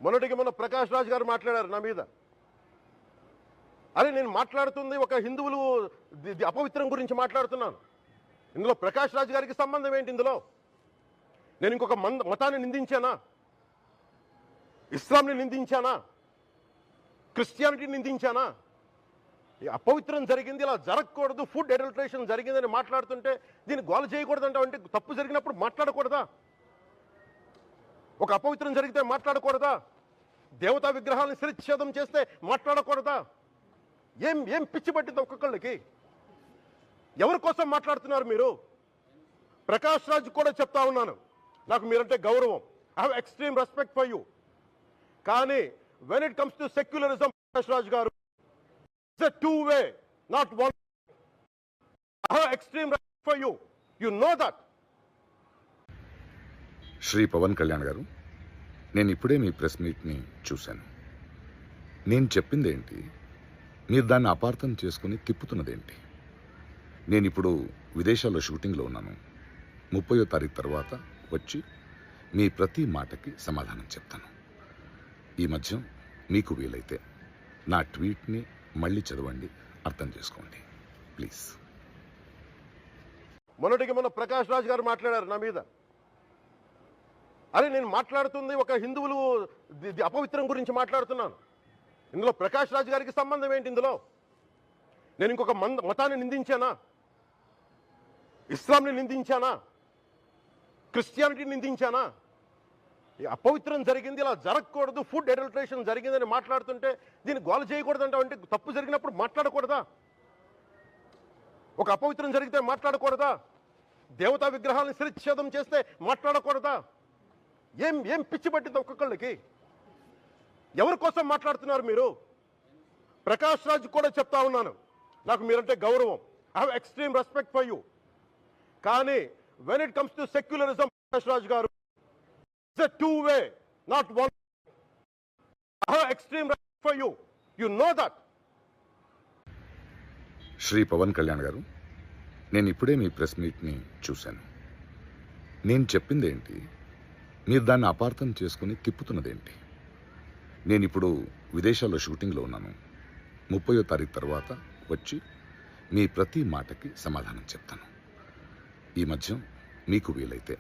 మొన్నటికి మొన్న ప్రకాష్ రాజ్ గారు మాట్లాడారు నా మీద. అరే నేను మాట్లాడుతుంది ఒక హిందువులు అపవిత్రం గురించి మాట్లాడుతున్నాను. ఇందులో ప్రకాష్ రాజ్ గారికి సంబంధం ఏంటి? ఇందులో నేను ఇంకొక మతాన్ని నిందించానా? ఇస్లాంని నిందించానా? క్రిస్టియానిటీని నిందించానా? అపవిత్రం జరిగింది, ఇలా జరగకూడదు, ఫుడ్ అడల్టరేషన్ జరిగిందని మాట్లాడుతుంటే దీన్ని గోల చేయకూడదంటే, అంటే తప్పు జరిగినప్పుడు మాట్లాడకూడదా? ఒక అపవిత్రం జరిగితే మాట్లాడకూడదా? దేవతా విగ్రహాలను శిరచ్ఛేదం చేస్తే మాట్లాడకూడదా? ఏం పిచ్చి పట్టింది ఒక్కొక్కళ్ళకి? ఎవరి కోసం మాట్లాడుతున్నారు మీరు? ప్రకాష్ రాజ్ కూడా చెప్తా ఉన్నాను, నాకు మీరంటే గౌరవం, I have extreme respect for you. కానీ when it comes to secularism, Prakash Raj garu, it's a two way, not one. I have extreme respect for you, you know that. Shri Pavan Kalyan garu, నేను ఇప్పుడే మీ ప్రెస్ మీట్ని చూశాను. నేను చెప్పిందేంటి, మీరు దాన్ని అపార్థం చేసుకుని తిప్పుతున్నదేంటి? నేను ఇప్పుడు విదేశాల్లో షూటింగ్లో ఉన్నాను. 30వ తారీఖు తర్వాత వచ్చి మీ ప్రతి మాటకి సమాధానం చెప్తాను. ఈ మధ్య మీకు వీలైతే నా ట్వీట్ని మళ్ళీ చదవండి, అర్థం చేసుకోండి ప్లీజ్. మొన్నటికి మొన్న ప్రకాష్ రాజ్ గారు మాట్లాడారు నా మీద. అరే నేను మాట్లాడుతుంది ఒక హిందువులు అపవిత్రం గురించి మాట్లాడుతున్నాను. ఇందులో ప్రకాష్ రాజ్ గారికి సంబంధం ఏంటి? ఇందులో నేను ఇంకొక మతాన్ని నిందించానా? ఇస్లాంని నిందించానా? క్రిస్టియానిటీని నిందించానా? అపవిత్రం జరిగింది, ఇలా జరగకూడదు, ఫుడ్ అడల్టరేషన్ జరిగిందని మాట్లాడుతుంటే దీన్ని గోల చేయకూడదంటే, అంటే తప్పు జరిగినప్పుడు మాట్లాడకూడదా? ఒక అపవిత్రం జరిగితే మాట్లాడకూడదా? దేవతా విగ్రహాలను శిరచ్ఛేదం చేస్తే మాట్లాడకూడదా? ఏం పిచ్చి పట్టింది ఒక్కొక్కళ్ళకి? ఎవరి కోసం మాట్లాడుతున్నారు మీరు? ప్రకాష్ రాజ్ కూడా చెప్తా ఉన్నాను, నాకు మీరంటే గౌరవం, I have extreme respect for you. కానీ when it comes to secularism, Prakash Raj garu, it's a two way, not one. I have extreme respect for you, you know that. Shri Pavan Kalyan garu, నేను ఇప్పుడే మీ ప్రెస్ మీట్ని చూశాను. నేను చెప్పిందేంటి, మీరు దాన్ని అపార్థం చేసుకుని తిప్పుతున్నదేంటి? నేను ఇప్పుడు విదేశాల్లో షూటింగ్లో ఉన్నాను. 30వ తారీఖు తర్వాత వచ్చి మీ ప్రతి మాటకి సమాధానం చెప్తాను. ఈ మధ్య మీకు వీలైతే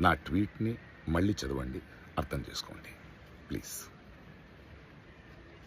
నా ట్వీట్ని మళ్ళీ చదవండి, అర్థం చేసుకోండి ప్లీజ్.